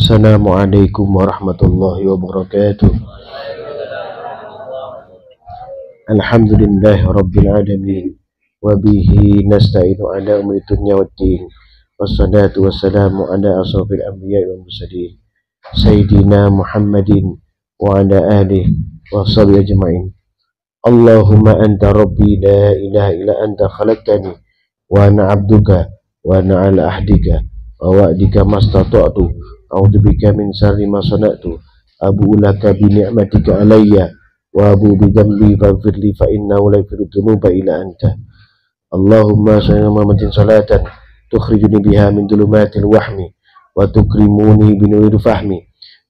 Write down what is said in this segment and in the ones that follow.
Assalamualaikum warahmatullahi wabarakatuh. Alhamdulillahi rabbil alamin. Wabihi nasta'inu ala umri dunya waddin. Wassalatu wassalamu ala asrafil anbiya'i wal mursalin Sayyidina Muhammadin wa ala alihi wa sahbihi ajma'in. Allahumma anta rabbi la ilaha illa anta khalaqtani wa ana abduka wa ana ala ahdika wa wa'dika mastata'tu a'udzu bika min syarri ma sana'tu abu'u laka bi ni'matika alayya wa abu bi dhanbi faghfirli fa innahu la yaghfiru dhunuba illa anta. Allahumma salli ala Muhammadin salatan tukhrijuni biha min dhulumatil wahmi wa tukrimuni bi nuril fahmi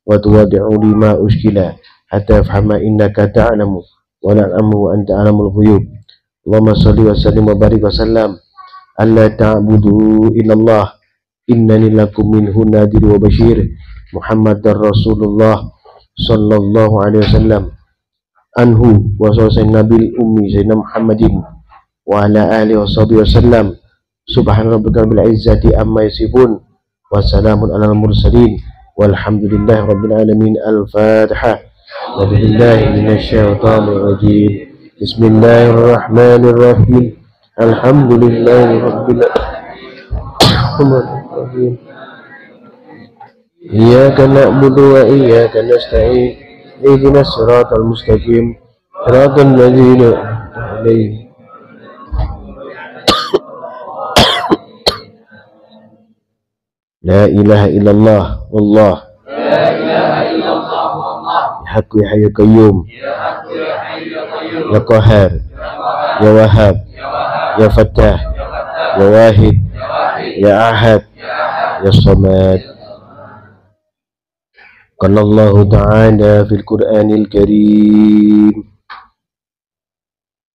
wa tuwaddi'u li ma ushkila hatta afhama innaka ta'lamu wa na'lamu wa anta alamul ghuyub. Allahumma salli wa sallim wa barik wa sallam alla ta'budu illallah innani lakum minhu nadir wa bashir Muhammadar Rasulullah sallallahu alaihi wasallam anhu wa sallallahu nabil ummi sayyidina Muhammadin wa ala alihi wa sahbihi wasallam. Subhana rabbika rabbil izzati amma yasifun wa salamun alal mursalin walhamdulillahi rabbil alamin. Al-Fatihah. Billahi minasyaitonir rajim. Bismillahirrahmanirrahim. Alhamdulillahi rabbil alamin. Iyyaka na'budu wa iyyaka nasta'in. Ihdinas siratal mustaqim. Siratal ladzina an'amta 'alaihim. La ilaha illallah wallah. La ilaha illallah wallah. Ya Haqqu ya Hayyu Qayyum. Ya Haqqu ya Hayyu Qayyum. Ya Qahhar. Ya Wahhab. Ya Fattah. Ya Wahid. Ya Ahad. Ya Samad. Qala Allah Ta'ala fil Qur'anil Karim.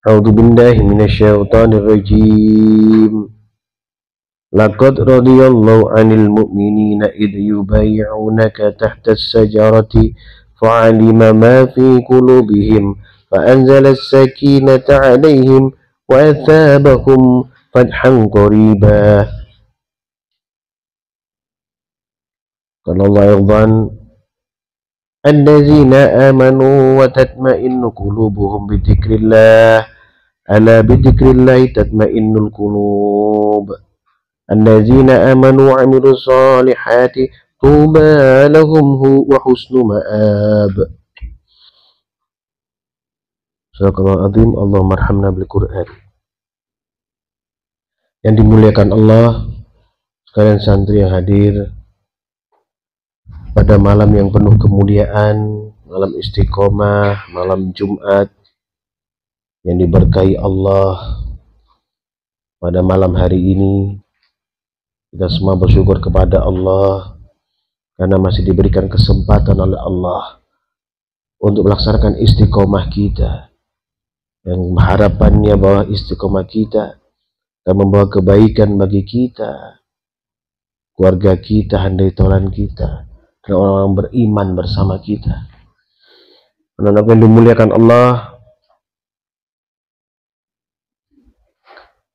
A'udzu billahi minasyaitonir rajim. Laqad radiyallahu 'anil mu'minina idh yubay'unaka tahta as-sajarati fa'alima ma fi qulubihim fa'anzala as-sakinata 'alaihim wa athabahum fathan qariba. Qala Allah aidan allazina amanu wa tatma'innu qulubuhum bi dzikrillah ala bi dzikrillah tatma'innul qulub. Allazina amanu wa 'amilus solihati tuba lahum wa husnu ma'ab. Sadaqallahul azim. Allahumma arhamna bil Qur'an. Yang dimuliakan Allah sekalian santri yang hadir pada malam yang penuh kemuliaan, malam istiqomah, malam Jumat yang diberkahi Allah. Pada malam hari ini kita semua bersyukur kepada Allah karena masih diberikan kesempatan oleh Allah untuk melaksanakan istiqomah kita, yang harapannya bahwa istiqomah kita akan membawa kebaikan bagi kita, keluarga kita, handai tolan kita, dan orang-orang beriman bersama kita. Anak-anak yang dimuliakan Allah,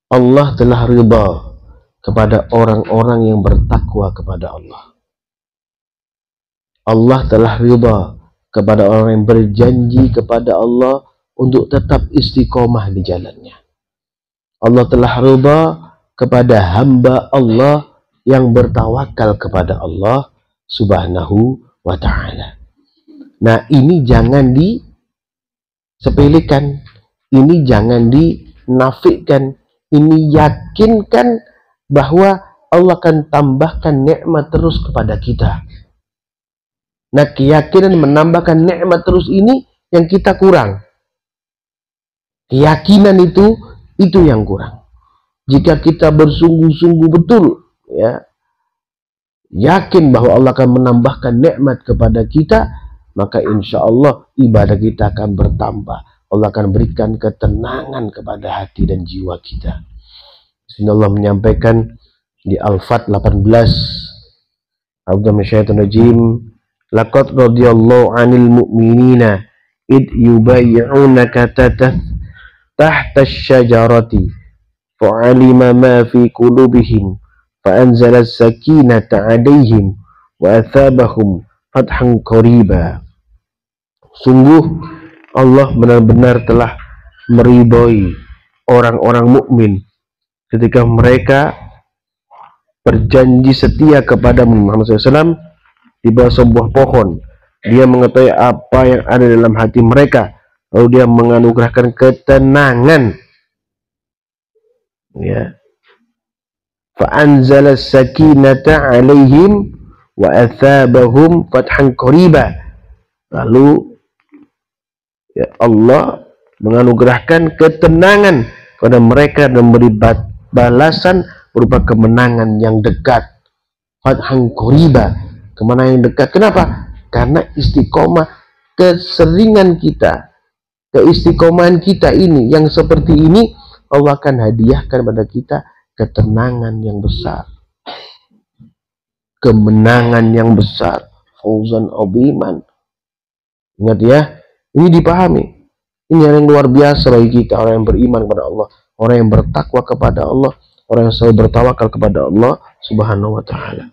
Allah telah ridha kepada orang-orang yang bertakwa kepada Allah. Allah telah ridha kepada orang yang berjanji kepada Allah untuk tetap istiqomah di jalannya. Allah telah ridha kepada hamba Allah yang bertawakal kepada Allah Subhanahu wa ta'ala. Nah, ini jangan disepelekan, ini jangan dinafikan, ini yakinkan bahwa Allah akan tambahkan nikmat terus kepada kita. Nah, keyakinan menambahkan nikmat terus ini yang kita kurang. Keyakinan itu yang kurang. Jika kita bersungguh-sungguh betul, ya, yakin bahwa Allah akan menambahkan nikmat kepada kita, maka insya Allah ibadah kita akan bertambah. Allah akan berikan ketenangan kepada hati dan jiwa kita. Sini Allah menyampaikan di Al-Fat 18, A'udzu minasyaitonir rajim. Laqad radiyallahu 'anil mu'minina id yubay'unaka tahta asy-syajarati fa'alima ma fi qulubihim fa'anzala as-sakinata 'alaihim wa athabahum fathan qariba. Sungguh Allah benar-benar telah meridhoi orang-orang mukmin ketika mereka berjanji setia kepada Muhammad SAW di bawah sebuah pohon. Dia mengetahui apa yang ada dalam hati mereka, lalu dia menganugerahkan ketenangan. Ya. Fa'anzala sakinata alaihim wa athabahum fathan qariba. Lalu ya Allah menganugerahkan ketenangan kepada mereka dan memberi balasan berupa kemenangan yang dekat. Fathan qariba, kemenangan yang dekat. Kenapa? Karena istiqomah, keseringan kita, keistiqomahan kita ini yang seperti ini, Allah akan hadiahkan pada kita ketenangan yang besar, kemenangan yang besar, fauzan aziman. Ingat ya, ini dipahami. Ini yang luar biasa bagi kita, orang yang beriman kepada Allah, orang yang bertakwa kepada Allah, orang yang selalu bertawakal kepada Allah Subhanahu wa taala.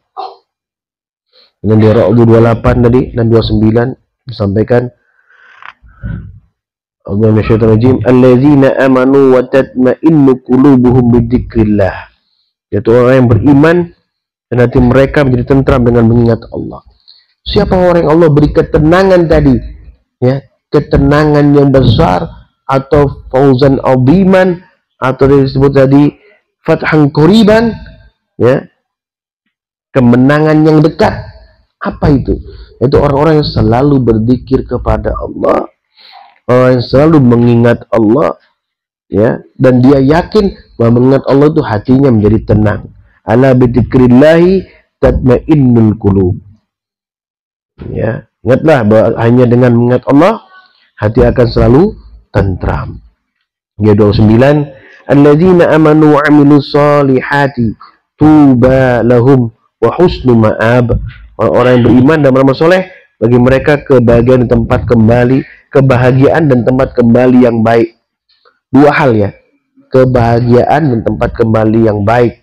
Dengan di Ra'd 28 tadi dan 29 disampaikan, Allahu minasyaitonir rajim, alladzina amanu wa tatma'innu qulubuhum bidzikrillah. Yaitu orang yang beriman dan hati mereka menjadi tentram dengan mengingat Allah. Siapa orang yang Allah beri ketenangan tadi? Ya, ketenangan yang besar atau fauzan aziman atau disebut tadi fathan qariban, ya. Kemenangan yang dekat. Apa itu? Itu orang-orang yang selalu berzikir kepada Allah, orang yang selalu mengingat Allah, ya, dan dia yakin bahwa mengingat Allah itu hatinya menjadi tenang. Ala bidzikrillahi tatmainnul qulub. Ya, ingatlah bahwa hanya dengan mengingat Allah hati akan selalu tentram. Ya, 29, alladzina amanu wa amilus solihati tuba lahum wa husnu ma'ab. Orang-orang yang beriman dan beramal soleh, bagi mereka kebahagiaan dan tempat kembali, kebahagiaan dan tempat kembali yang baik. Dua hal ya, kebahagiaan dan tempat kembali yang baik.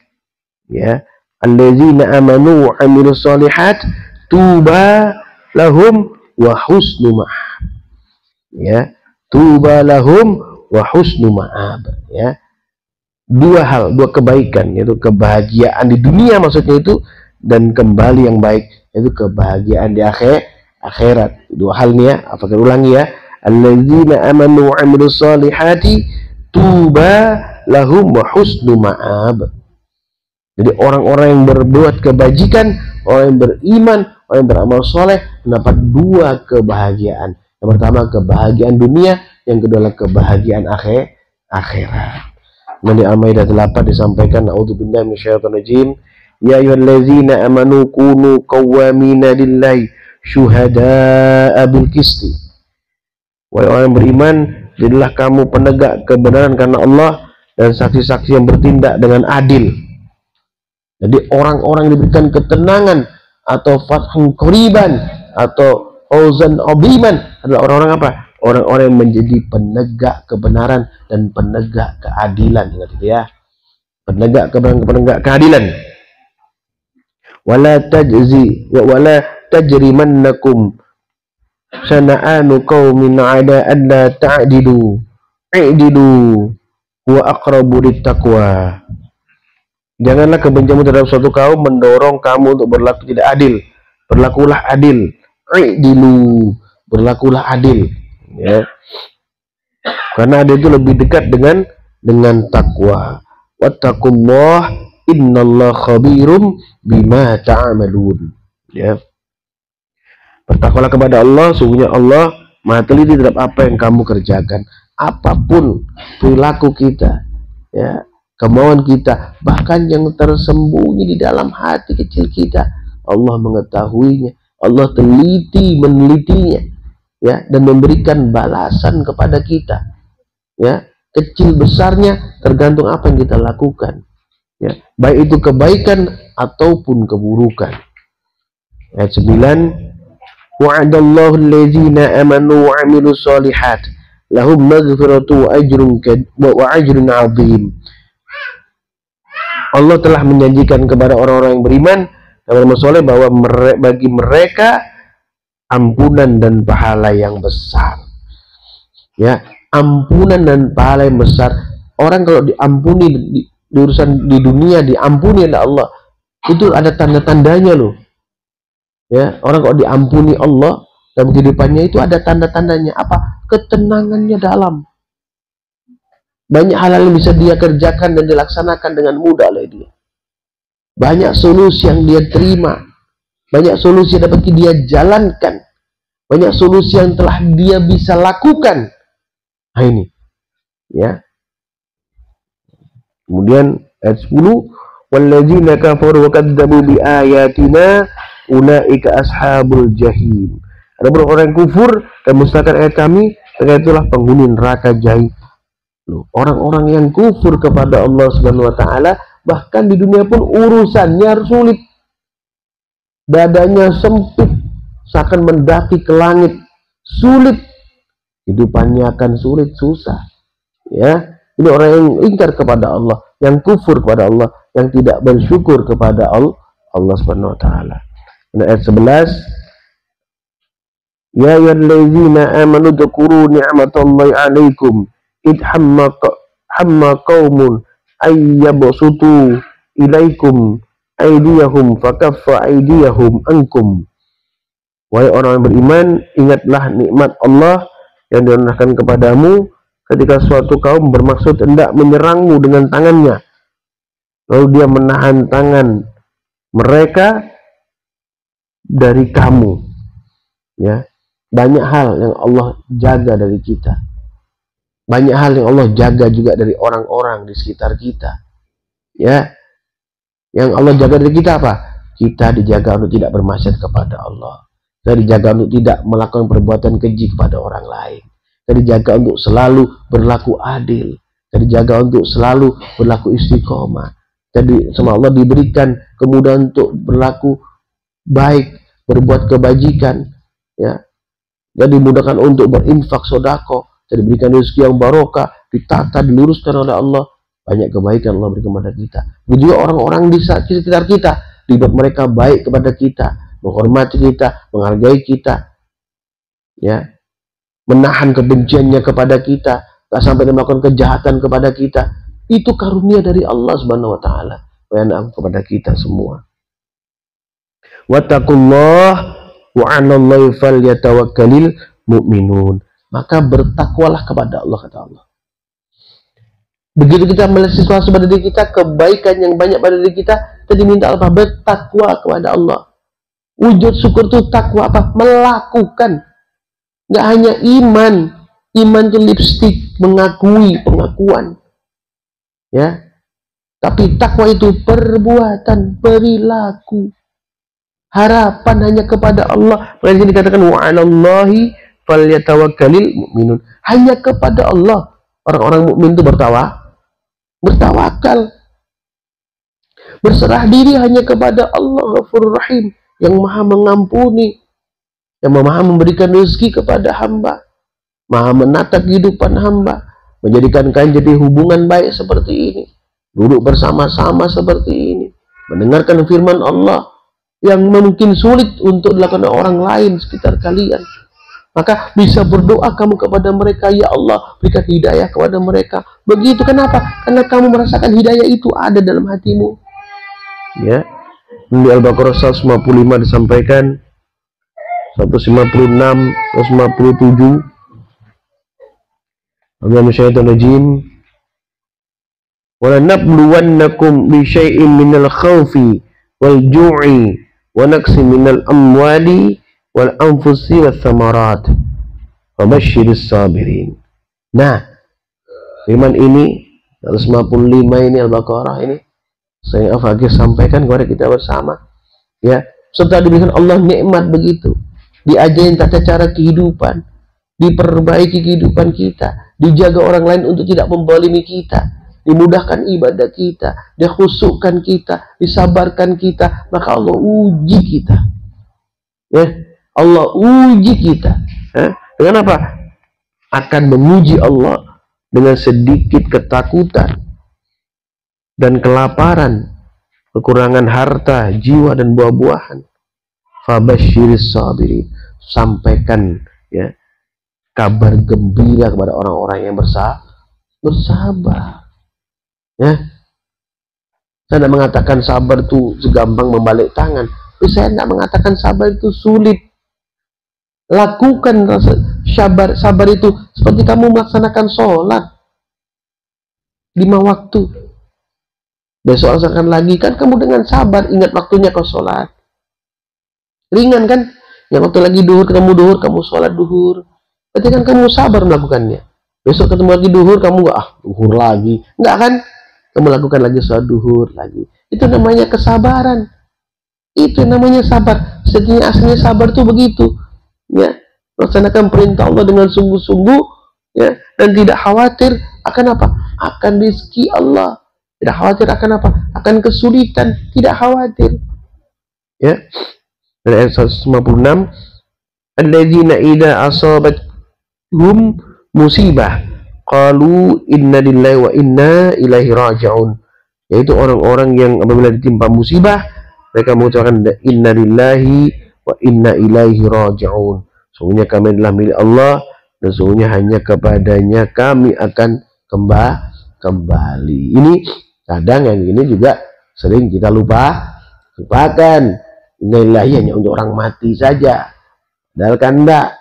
Ya, alladzina amanu wa amilus solihat tuba lahum wa husnu ma'ab. Ya, tuba lahum wa husnu ma'ab. Ya, dua hal, dua kebaikan, yaitu kebahagiaan di dunia maksudnya itu, dan kembali yang baik, yaitu kebahagiaan di akhirat. Dua hal nih ya, apakah ulangi ya, alladzina amanu wa amilus solihati tuba lahum wa husnu ma'ab. Jadi orang-orang yang berbuat kebajikan, orang yang beriman, orang yang beramal soleh mendapat dua kebahagiaan. Yang pertama kebahagiaan dunia, yang kedua adalah kebahagiaan akhirat. Dan di Al-Maidah 8 disampaikan, a'udzubillahi minasyaitonir rajim, ya ayyuhallazina amanu kunu qawwamina lillahi syuhada'a bil qisti. Wahai orang yang beriman, jadilah kamu penegak kebenaran karena Allah dan saksi-saksi yang bertindak dengan adil. Jadi orang-orang yang diberikan ketenangan atau fathun qariban atau fauzan aziman adalah orang-orang apa? Orang-orang yang menjadi penegak kebenaran dan penegak keadilan. Ingat itu ya, penegak kebenaran, penegak keadilan. Wala tajrimannakum sana'anu qaumin 'ala an la ta'dilu i'dilu huwa aqrabu littaqwa. Janganlah kebencianmu terhadap suatu kaum mendorong kamu untuk berlaku tidak adil. Berlakulah adil. I'dilu, berlakulah adil. Ya. Karena adil itu lebih dekat dengan takwa. Wattaqullah innallaha khabirum bima ta'malun. Ya. Bertakwalah kepada Allah, sungguhnya Allah Maha teliti terhadap apa yang kamu kerjakan. Apapun perilaku kita, ya, kemauan kita, bahkan yang tersembunyi di dalam hati kecil kita, Allah mengetahuinya. Allah teliti menelitinya, ya, dan memberikan balasan kepada kita. Ya, kecil besarnya tergantung apa yang kita lakukan. Ya, baik itu kebaikan ataupun keburukan. Ayat 9, wa'adallahu allazina amanu wa 'amilus solihat lahum maghfiratu wa ajrun 'azim. Allah telah menjanjikan kepada orang-orang yang beriman Amal soleh bahwa bagi mereka ampunan dan pahala yang besar. Ya, ampunan dan pahala yang besar. Orang kalau diampuni di urusan di dunia, diampuni oleh Allah, itu ada tanda-tandanya loh. Ya, orang kalau diampuni Allah dalam kehidupannya itu ada tanda-tandanya. Apa? Ketenangannya dalam. Banyak hal yang bisa dia kerjakan dan dilaksanakan dengan mudah oleh dia. Banyak solusi yang dia terima. Banyak solusi yang dapat dia jalankan. Banyak solusi yang telah dia bisa lakukan. Nah ini. Ya. Kemudian ayat 10. Walladzina kafaru wa kadzabu bi ayatina ulaika ashabul jahim. Ada orang yang kufur dan mendustakan ayat kami, mereka itulah penghuni neraka jahim. Orang-orang yang kufur kepada Allah Subhanahu wa taala bahkan di dunia pun urusannya sulit. Dadanya sempit, seakan mendaki ke langit. Sulit. Hidupannya akan sulit, susah. Ya, ini orang yang ingkar kepada Allah, yang kufur kepada Allah, yang tidak bersyukur kepada Allah Subhanahu wa taala. Ayat 11. Ya ayyuhallazina amanu dzkuru ni'matallahi 'alaikum id hamma qaumun ayyabsutu ilaikum aydiyahum fakaffa aydiyahum ankum. Wahai orang yang beriman, ingatlah nikmat Allah yang dianugerahkan kepadamu ketika suatu kaum bermaksud hendak menyerangmu dengan tangannya, lalu dia menahan tangan mereka dari kamu. Ya, banyak hal yang Allah jaga dari kita. Banyak hal yang Allah jaga juga dari orang-orang di sekitar kita. Ya, yang Allah jaga dari kita apa? Kita dijaga untuk tidak bermaksiat kepada Allah. Kita dijaga untuk tidak melakukan perbuatan keji kepada orang lain. Kita dijaga untuk selalu berlaku adil. Kita dijaga untuk selalu berlaku istiqomah. Jadi sama Allah diberikan kemudahan untuk berlaku baik, berbuat kebajikan. Ya, jadi dimudahkan untuk berinfak sedekah. Jadi diberikan rezeki yang barokah, ditata, diluruskan oleh Allah. Banyak kebaikan Allah berikan kepada kita. Begitu juga orang-orang di sekitar kita, dibuat mereka baik kepada kita, menghormati kita, menghargai kita, ya, menahan kebenciannya kepada kita, tak sampai melakukan kejahatan kepada kita. Itu karunia dari Allah Subhanahu wa taala yang kepada kita semua. Wattaqullah wa 'alallahi falyatawakkalul mu'minun. Maka bertakwalah kepada Allah, kata Allah. Begitu kita melihat situasi pada diri kita, kebaikan yang banyak pada diri kita, kita diminta apa? Bertakwa kepada Allah. Wujud syukur itu takwa apa? Melakukan. Nggak hanya iman. Iman itu lipstik, mengakui, pengakuan. Ya. Tapi takwa itu perbuatan, perilaku. Harapan hanya kepada Allah. Makanya dikatakan wa 'alallahi falyatawakkalul mu'minun. Hanya kepada Allah orang-orang mukmin itu bertawakal. Berserah diri hanya kepada Allah Ghafurur Rahim, yang Maha mengampuni, yang Maha memberikan rezeki kepada hamba, Maha menata kehidupan hamba, menjadikan kalian jadi hubungan baik seperti ini, duduk bersama-sama seperti ini, mendengarkan firman Allah yang mungkin sulit untuk dilakukan orang lain sekitar kalian. Maka bisa berdoa kamu kepada mereka, ya Allah berikan hidayah kepada mereka. Begitu, kenapa? Karena kamu merasakan hidayah itu ada dalam hatimu. Ya, di Al-Baqarah 155 disampaikan, 156, 157. Bismillahirrahmanirrahim. Wa lanabluwannakum bi syai'in minal khawfi wal ju'i wa naqsin minal amwali wal anfusi was samarat wa basyiris sabirin. Nah, firman ini 155 ini Al-Baqarah ini saya Afagir sampaikan kepada kita bersama, ya. Setelah diberikan Allah nikmat begitu, diajarin tata cara kehidupan, diperbaiki kehidupan kita, dijaga orang lain untuk tidak membalimi kita, dimudahkan ibadah kita, dikhusyukkan kita, disabarkan kita, maka Allah uji kita, ya. Allah uji kita, ya. Dengan apa? Akan menguji Allah dengan sedikit ketakutan dan kelaparan, kekurangan harta, jiwa dan buah-buahan. Fabasyiris sabirin, sampaikan ya kabar gembira kepada orang-orang yang bersabar. Ya, saya tidak mengatakan sabar itu segampang membalik tangan, tapi saya tidak mengatakan sabar itu sulit. Lakukan rasa sabar itu seperti kamu melaksanakan sholat 5 waktu. Besok laksanakan lagi, kan kamu dengan sabar ingat waktunya kau sholat. Ringan kan? Yang waktu lagi duhur, kamu sholat duhur. Berarti kan kamu sabar melakukannya. Besok ketemu lagi duhur, kamu duhur lagi. Enggak kan? Kamu lakukan lagi sholat duhur lagi. Itu namanya kesabaran. Itu namanya sabar. Sejatinya aslinya sabar itu begitu. Ya, laksanakan perintah Allah dengan sungguh-sungguh, ya, dan tidak khawatir akan apa? Akan rezeki Allah. Tidak khawatir akan apa? Akan kesulitan. Tidak khawatir. Ya. Dan ayat 156, alladzina idza asabatuhum musibah qalu inna lillahi wa inna ilaihi raji'un. Yaitu orang-orang yang apabila ditimpa musibah mereka mengucapkan inna lillahi wa inna ilaihi raji'un. Sungguhnya kami adalah milik Allah dan sungguhnya hanya kepadanya kami akan kembali. Ini kadang yang ini juga sering kita lupakan. Inna lillahi hanya untuk orang mati saja. Padahal kan enggak.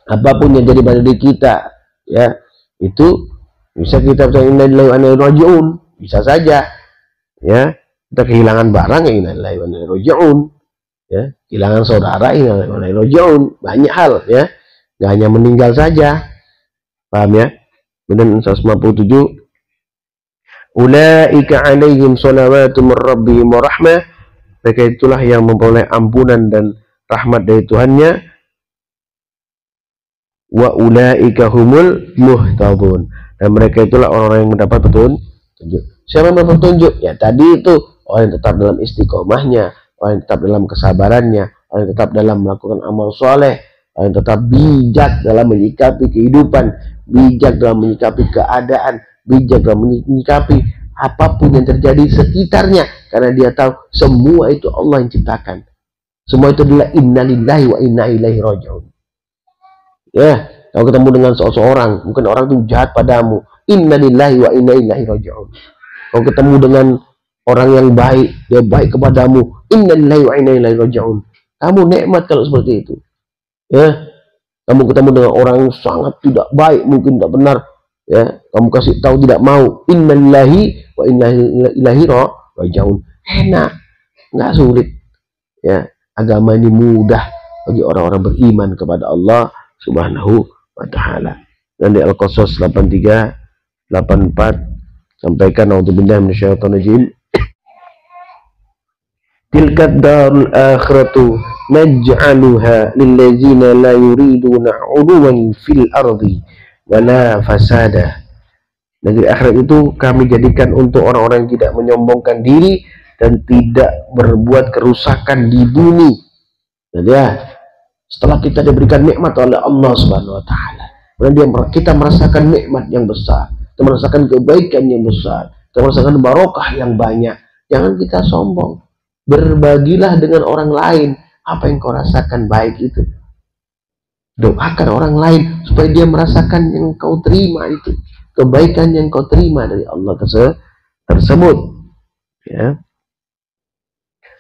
Apapun yang jadi pada diri kita, ya, itu bisa kita ucapkan inna lillahi wa inna ilaihi raji'un. Bisa saja. Ya, kita kehilangan barang, inna lillahi wa inna ilaihi raji'un. Ya, kehilangan saudara, inna lillahi wa inna ilaihi raji'un. Banyak hal, ya. Enggak hanya meninggal saja. Paham ya? Kemudian 157, ulaika alaihim salawatu mir rabbihim wa rahmah. Mereka itulah yang memperoleh ampunan dan rahmat dari Tuhannya. Wa ulaika humul muhtadun. Dan mereka itulah orang-orang yang mendapat petunjuk. Siapa yang mendapat petunjuk? Ya tadi itu orang yang tetap dalam istiqomahnya, orang yang tetap dalam kesabarannya, orang yang tetap dalam melakukan amal soleh, orang yang tetap bijak dalam menyikapi kehidupan, bijak dalam menyikapi keadaan, bijak dalam menyikapi apapun yang terjadi sekitarnya, karena dia tahu semua itu Allah yang ciptakan. Semua itu adalah inna lillahi wa inna ilaihi raji'un. Ya, kalau ketemu dengan seseorang, mungkin orang itu jahat padamu, inna lillahi wa inna ilaihi raji'un. Kalau ketemu dengan orang yang baik, dia baik kepadamu, inna lillahi wa inna ilaihi raji'un. Kamu nikmat kalau seperti itu. Ya, kamu ketemu dengan orang yang sangat tidak baik, mungkin tidak benar, ya, kamu kasih tahu tidak mau, inna lillahi wa inna ilaihi raji'un. Enak, nggak sulit. Ya, agama ini mudah bagi orang-orang beriman kepada Allah Subhanahu wa ta'ala. Dan di Al-Qasas 83 84 sampaikan a'udzubillahi minasyaitonir rajim. Tilka darul akhiratu naj'aluha lillazina la yuriduna 'uluwan fil ardi wala fasada. Negeri akhirat itu kami jadikan untuk orang-orang yang tidak menyombongkan diri dan tidak berbuat kerusakan di bumi. Jadi ya, setelah kita diberikan nikmat oleh Allah Subhanahu wa ta'ala, kita merasakan nikmat yang besar, kita merasakan kebaikan yang besar, kita merasakan barokah yang banyak. Jangan kita sombong. Berbagilah dengan orang lain apa yang kau rasakan baik itu. Doakan orang lain supaya dia merasakan yang kau terima itu, kebaikan yang kau terima dari Allah tersebut. Ya.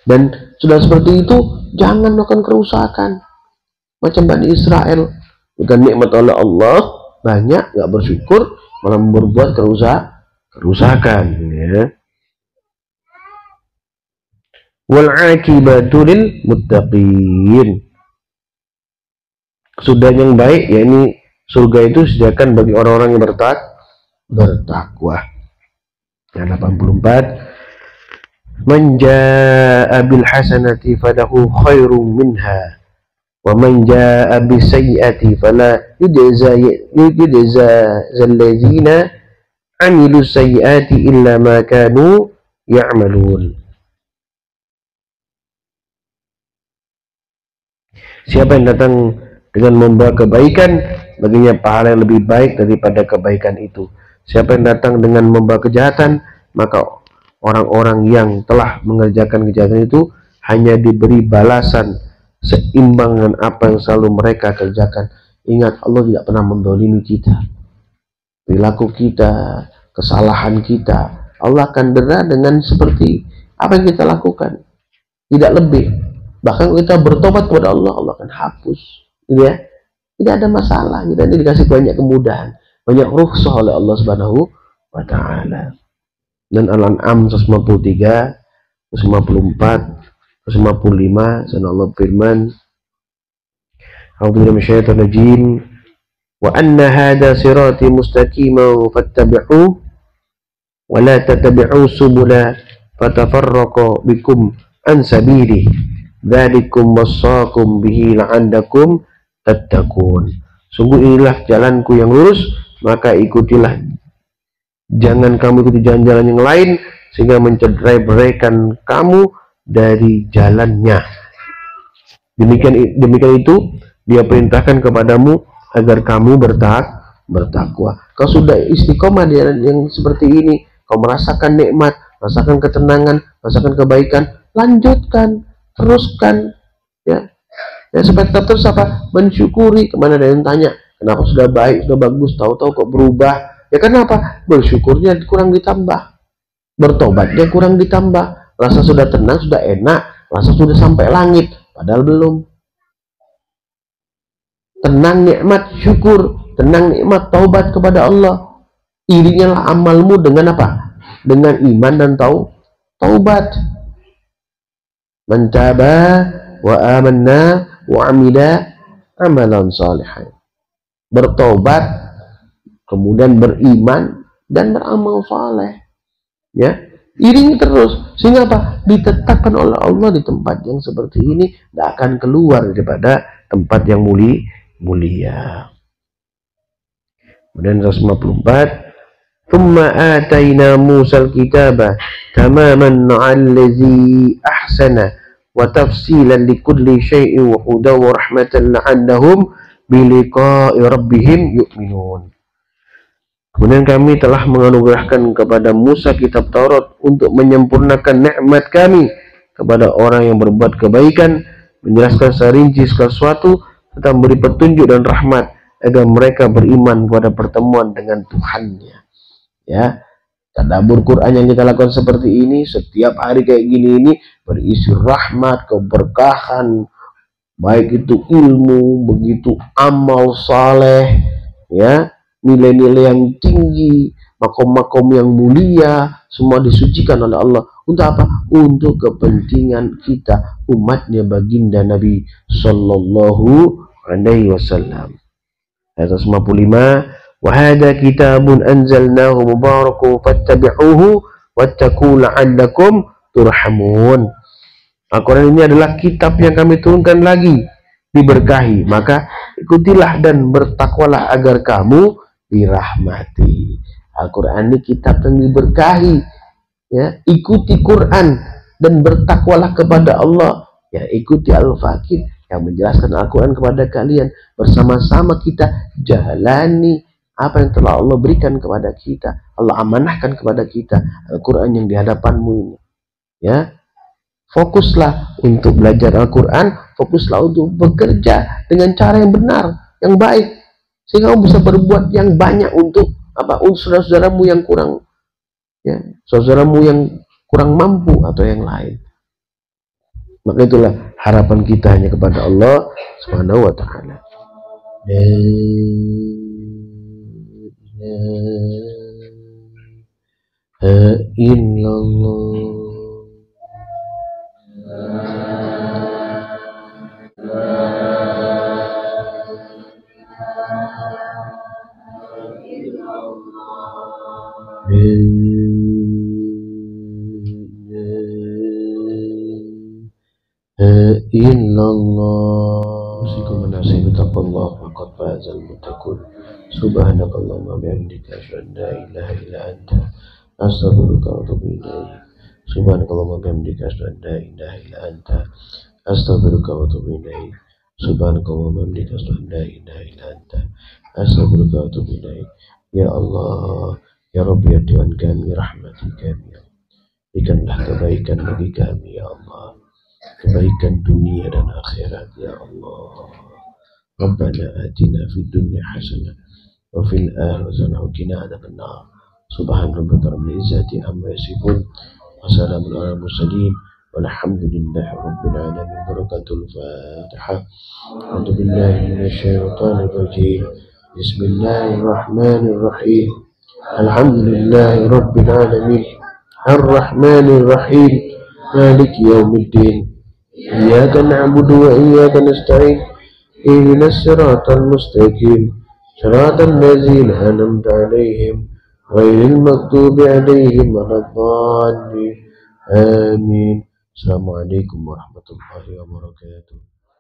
Dan sudah seperti itu, jangan melakukan kerusakan. Macam Bani Israel, bukan nikmat oleh Allah banyak, nggak bersyukur, malah berbuat kerusakan. Ya. Wal aqibatu lil muttaqin. Sudah yang baik, yakni surga itu disediakan bagi orang-orang yang bertakwa. Yang 84, man jaa'a bil hasanati falahu khairum minha wa man jaa'a bis sayyi'ati fala yujza alladzina 'amilu sayyi'ati illa ma kanu ya'malun. Siapa yang datang dengan membawa kebaikan, baginya pahala yang lebih baik daripada kebaikan itu. Siapa yang datang dengan membawa kejahatan, maka orang-orang yang telah mengerjakan kejahatan itu hanya diberi balasan seimbang dengan apa yang selalu mereka kerjakan. Ingat, Allah tidak pernah mendolimi kita. Perilaku kita, kesalahan kita, Allah akan dera dengan seperti apa yang kita lakukan, tidak lebih. Bahkan kita bertobat kepada Allah, Allah akan hapus, gitu ya. Tidak ada masalah, kita ini dikasih banyak kemudahan, banyak rukhsah oleh Allah Subhanahu wa Ta'ala. Dan Al-An'am 153, 154, 155, dan Allah firman, A'udzu minasyaitonir rajim, wa anna hadha sirati mustaqiman fattabi'uhu wa la tattabi'u subula fatafarraqa bikum an sabilihi dzalikum wassaqum bihi la'allakum tattaqun. Sungguh inilah jalanku yang lurus, maka ikutilah. Jangan kamu ikuti jalan-jalan yang lain sehingga mencederai-beraikan kamu dari jalannya. Demikian itu dia perintahkan kepadamu agar kamu bertakwa. Kau sudah istiqomah di jalan yang seperti ini, kau merasakan nikmat, merasakan ketenangan, merasakan kebaikan, lanjutkan, teruskan, ya. Ya, supaya tetap terus apa? Mensyukuri. Kemana ada yang tanya, kenapa sudah baik, sudah bagus, tahu-tahu kok berubah? Ya kenapa? Bersyukurnya kurang ditambah, bertobatnya kurang ditambah. Rasa sudah tenang, sudah enak, rasa sudah sampai langit, padahal belum. Tenang nikmat syukur, tenang nikmat taubat kepada Allah. Iringilah amalmu dengan apa? Dengan iman dan taubat. Man taba wa amanna wa amila amalan salihan. Bertobat, kemudian beriman dan beramal saleh. Ya, iringi terus sehingga apa? Ditetapkan oleh Allah di tempat yang seperti ini, tidak akan keluar daripada tempat yang mulia. Kemudian 154, thumma atayna Musa al-kitaba tamaman 'allazi ahsana wa tafsilan likulli syai'in wa hudan wa rahmatan la'allahum biliqa'i rabbihim yu'minun. Kemudian kami telah menganugerahkan kepada Musa kitab Taurat untuk menyempurnakan nikmat kami kepada orang yang berbuat kebaikan, menjelaskan serinci segala sesuatu, serta memberi petunjuk dan rahmat agar mereka beriman pada pertemuan dengan Tuhannya. Ya, tadabbur Quran yang kita lakukan seperti ini setiap hari kayak gini ini berisi rahmat, keberkahan, baik itu ilmu, begitu amal saleh, ya, nilai-nilai yang tinggi, makom-makom yang mulia, semua disucikan oleh Allah. Untuk apa? Untuk kepentingan kita, umatnya baginda Nabi Sallallahu Alaihi Wasallam. Ayat 55, wa hadza kitabun anzalnahu mubarakun fattabi'uhu wattaqu la'allakum turhamun. Al-Quran ini adalah kitab yang kami turunkan lagi, diberkahi, maka ikutilah dan bertakwalah agar kamu dirahmati. Al-Quran ini kitab yang diberkahi, ya. Ikuti Quran dan bertakwalah kepada Allah, ya. Ikuti Al-Fakir yang menjelaskan Al-Quran kepada kalian. Bersama-sama kita jalani apa yang telah Allah berikan kepada kita, Allah amanahkan kepada kita, Al-Quran yang di hadapanmu ini, ya. Fokuslah untuk belajar Al-Quran, fokuslah untuk bekerja dengan cara yang benar, yang baik, sehingga kamu bisa berbuat yang banyak untuk apa? Untuk saudara-saudaramu yang kurang, ya, saudaramu yang kurang mampu atau yang lain. Maka itulah harapan kita hanya kepada Allah Subhanahu wa Ta'ala. La ilaha illallah. Illallah. Usikum menasibu taqallah faqad fazal muttaqun. Subhanakallahumma bihamdika asyhadu an la ilaha illa anta astaghfiruka wa atubu ilaik. Subhanakallahumma bihamdika asyhadu an la ilaha illa anta astaghfiruka wa atubu ilaik. Subhanakallahumma bihamdika asyhadu an la ilaha illa anta astaghfiruka wa atubu ilaik. Ya Allah, ya Rabbi, ya Tuhan kami, rahmati kami. berikanlah kebaikan bagi kami ya Allah, kebaikan dunia dan akhirat ya Allah. Rabbana atina fid dunya hasanah wa fil akhirati hasanah wa qina adzabannar. Subhana rabbika rabbil izzati amma yasifun wa salamun alal mursalin walhamdulillahi rabbil alamin. Barakatul Fatihah. A'udzu billahi minasyaitonir rajim. Bismillahirrahmanirrahim. Alhamdulillahi rabbil alamin. Ar-Rahmanir Rahim. Maliki yaumiddin. Iyyaka na'budu wa iyyaka nasta'in. Ihdinas siratal mustaqim. Siratal ladzina an'amta 'alaihim ghairil maghdubi 'alaihim waladdallin. Amin. Assalamualaikum warahmatullahi wabarakatuh.